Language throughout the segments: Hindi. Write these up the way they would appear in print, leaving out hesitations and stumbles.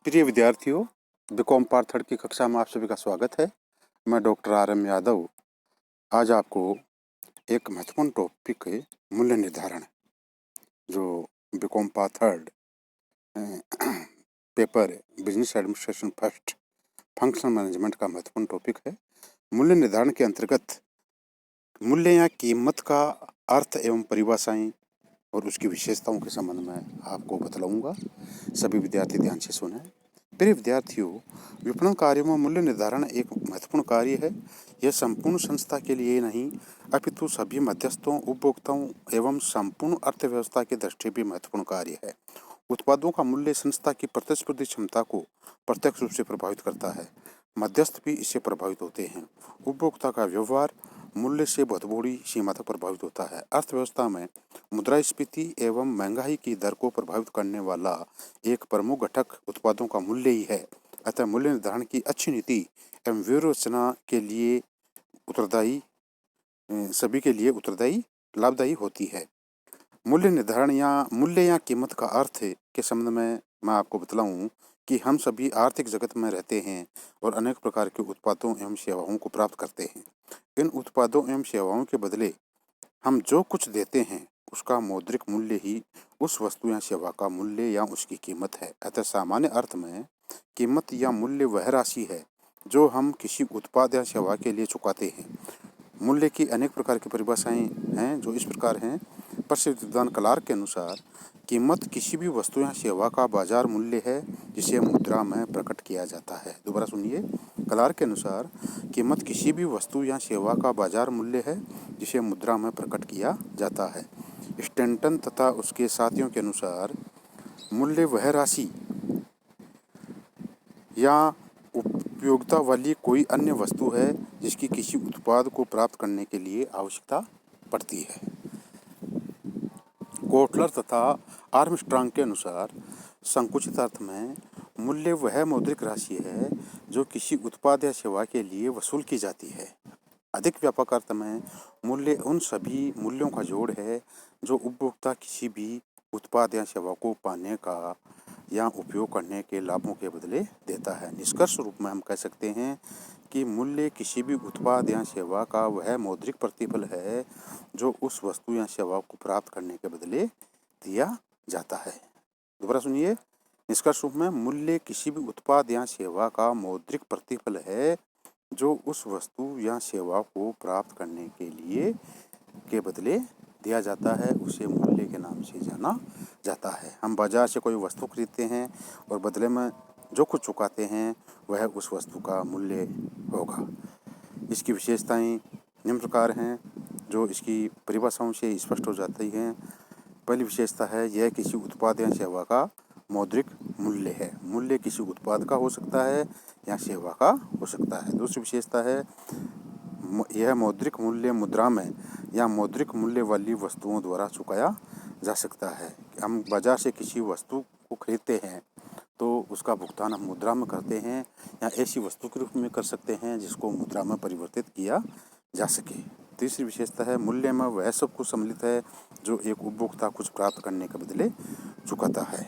प्रिय विद्यार्थियों, बीकॉम पार्ट थर्ड की कक्षा में आप सभी का स्वागत है। मैं डॉक्टर RM यादव आज आपको एक महत्वपूर्ण टॉपिक है मूल्य निर्धारण, जो BCom part third paper business administration first functional management का महत्वपूर्ण टॉपिक है। मूल्य निर्धारण के अंतर्गत मूल्य या कीमत का अर्थ एवं परिभाषाएं और उसकी विशेषताओं के संबंध में आपको बतलाऊंगा। सभी विद्यार्थी ध्यान से सुने। प्रिय विद्यार्थियों, विपणन कार्यों में मूल्य निर्धारण एक महत्वपूर्ण कार्य है। यह संपूर्ण संस्था के लिए नहीं अपितु सभी मध्यस्थों, उपभोक्ताओं एवं संपूर्ण अर्थव्यवस्था की दृष्टि भी महत्वपूर्ण कार्य है। उत्पादों का मूल्य संस्था की प्रतिस्पर्धी क्षमता को प्रत्यक्ष रूप से प्रभावित करता है। मध्यस्थ भी इससे प्रभावित होते हैं। उपभोक्ता का व्यवहार मूल्य से बहुत बड़ी सीमा तक प्रभावित होता है। अर्थव्यवस्था में मुद्रास्फीति एवं महंगाई की दर को प्रभावित करने वाला एक प्रमुख घटक उत्पादों का मूल्य ही है। अतः मूल्य निर्धारण की अच्छी नीति एवं व्यूहरचना के लिए सभी के लिए उत्तरदायी लाभदायी होती है। मूल्य निर्धारण या मूल्य या कीमत का अर्थ के संबंध में मैं आपको बतलाऊं कि हम सभी आर्थिक जगत में रहते हैं और अनेक प्रकार के उत्पादों एवं सेवाओं को प्राप्त करते हैं। इन उत्पादों एवं सेवाओं के बदले हम जो कुछ देते हैं उसका मौद्रिक मूल्य ही उस वस्तु या सेवा का मूल्य या उसकी कीमत है। अतः सामान्य अर्थ में कीमत या मूल्य वह राशि है जो हम किसी उत्पाद या सेवा के लिए चुकाते हैं। मूल्य की अनेक प्रकार की परिभाषाएं हैं जो इस प्रकार हैं। प्रसिद्ध विद्वान क्लार्क के अनुसार कीमत किसी भी वस्तु या सेवा का बाजार मूल्य है जिसे मुद्रा में प्रकट किया जाता है। दोबारा सुनिए, क्लार्क के अनुसार कीमत किसी भी वस्तु या सेवा का बाजार मूल्य है जिसे मुद्रा में प्रकट किया जाता है। स्टैंटन तथा उसके साथियों के अनुसार मूल्य वह राशि या उपयोगिता वाली कोई अन्य वस्तु है जिसकी किसी उत्पाद को प्राप्त करने के लिए आवश्यकता पड़ती है। कोटलर तथा आर्मस्ट्रांग के अनुसार संकुचित अर्थ में मूल्य वह मौद्रिक राशि है जो किसी उत्पाद या सेवा के लिए वसूल की जाती है। अधिक व्यापक अर्थ में मूल्य उन सभी मूल्यों का जोड़ है जो उपभोक्ता किसी भी उत्पाद या सेवा को पाने का या उपयोग करने के लाभों के बदले देता है। निष्कर्ष रूप में हम कह सकते हैं कि मूल्य किसी भी उत्पाद या सेवा का वह मौद्रिक प्रतिफल है जो उस वस्तु या सेवा को प्राप्त करने के बदले दिया जाता है। दोबारा सुनिए, निष्कर्ष रूप में मूल्य किसी भी उत्पाद या सेवा का मौद्रिक प्रतिफल है जो उस वस्तु या सेवा को प्राप्त करने के लिए के बदले दिया जाता है, उसे मूल्य के नाम से जाना जाता है। हम बाजार से कोई वस्तु खरीदते हैं और बदले में जो कुछ चुकाते हैं वह उस वस्तु का मूल्य होगा। इसकी विशेषताएं निम्न प्रकार हैं जो इसकी परिभाषाओं से स्पष्ट हो जाती हैं। पहली विशेषता है यह किसी उत्पाद या सेवा का मौद्रिक मूल्य है। मूल्य किसी उत्पाद का हो सकता है या सेवा का हो सकता है। दूसरी विशेषता है यह मौद्रिक मूल्य मुद्रा में या मौद्रिक मूल्य वाली वस्तुओं द्वारा चुकाया जा सकता है। हम बाजार से किसी वस्तु को खरीदते हैं तो उसका भुगतान हम मुद्रा में करते हैं या ऐसी वस्तु के रूप में कर सकते हैं जिसको मुद्रा में परिवर्तित किया जा सके। तीसरी विशेषता है मूल्य में वह सब कुछ सम्मिलित है जो एक उपभोक्ता कुछ प्राप्त करने के बदले चुकाता है।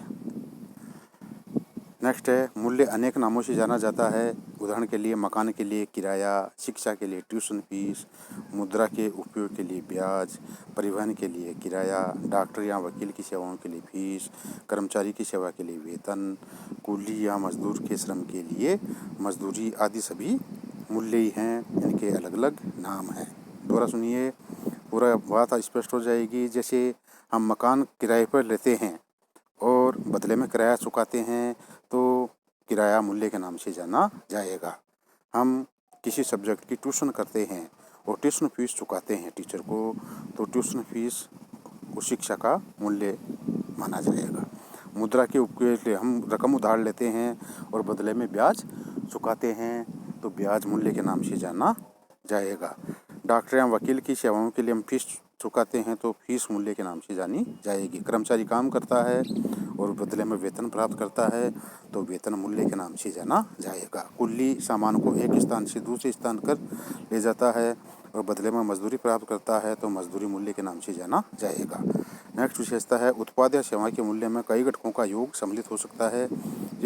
नेक्स्ट है मूल्य अनेक नामों से जाना जाता है। उदाहरण के लिए मकान के लिए किराया, शिक्षा के लिए ट्यूशन फीस, मुद्रा के उपयोग के लिए ब्याज, परिवहन के लिए किराया, डॉक्टर या वकील की सेवाओं के लिए फीस, कर्मचारी की सेवा के लिए वेतन, कुली या मजदूर के श्रम के लिए मजदूरी आदि सभी मूल्य ही हैं। इनके अलग अलग नाम हैं। दोबारा सुनिए, पूरा बात स्पष्ट हो जाएगी। जैसे हम मकान किराए पर लेते हैं और बदले में किराया चुकाते हैं तो किराया मूल्य के नाम से जाना जाएगा। हम किसी सब्जेक्ट की ट्यूशन करते हैं और ट्यूशन फीस चुकाते हैं टीचर को तो ट्यूशन फीस उस शिक्षा का मूल्य माना जाएगा। मुद्रा के उपयोग के लिए हम रकम उधार लेते हैं और बदले में ब्याज चुकाते हैं तो ब्याज मूल्य के नाम से जाना जाएगा। डॉक्टर या वकील की सेवाओं के लिए हम फीस चुकाते हैं तो फीस मूल्य के नाम से जानी जाएगी। कर्मचारी काम करता है और बदले में वेतन प्राप्त करता है तो वेतन मूल्य के नाम से जाना जाएगा। कुल्ली सामान को एक स्थान से दूसरे स्थान कर ले जाता है और बदले में मजदूरी प्राप्त करता है तो मजदूरी मूल्य के नाम से जाना जाएगा। नेक्स्ट विशेषता है उत्पाद या सेवा के मूल्य में कई घटकों का योग सम्मिलित हो सकता है।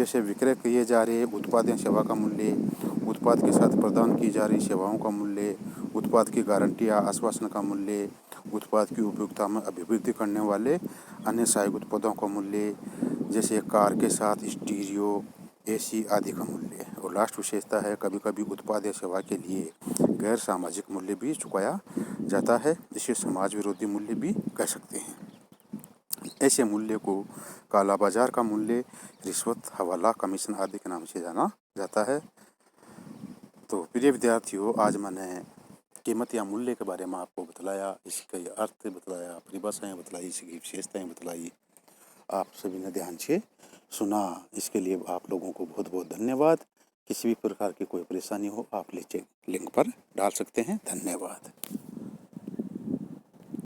जैसे विक्रय किए जा रहे उत्पाद या सेवा का मूल्य, उत्पाद के साथ प्रदान की जा रही सेवाओं का मूल्य, उत्पाद की गारंटी या आश्वासन का मूल्य, उत्पाद की उपयोगिता में अभिवृद्धि करने वाले अन्य सहायक उत्पादों का मूल्य, जैसे कार के साथ स्टीरियो, एसी आदि का मूल्य। और लास्ट विशेषता है कभी कभी उत्पाद या सेवा के लिए गैर सामाजिक मूल्य भी चुकाया जाता है, जिसे समाज विरोधी मूल्य भी कह सकते हैं। ऐसे मूल्य को काला बाजार का मूल्य, रिश्वत, हवाला, कमीशन आदि के नाम से जाना जाता है। तो प्रिय विद्यार्थियों, आज मैंने कीमत या मूल्य के बारे में आपको बतलाया, इसके अर्थ बतलाया, परिभाषाएं बतलाई, इसकी विशेषताएं बतलाई। आप सभी ने ध्यान से सुना, इसके लिए आप लोगों को बहुत बहुत धन्यवाद। किसी भी प्रकार की कोई परेशानी हो आप नीचे लिंक पर डाल सकते हैं। धन्यवाद।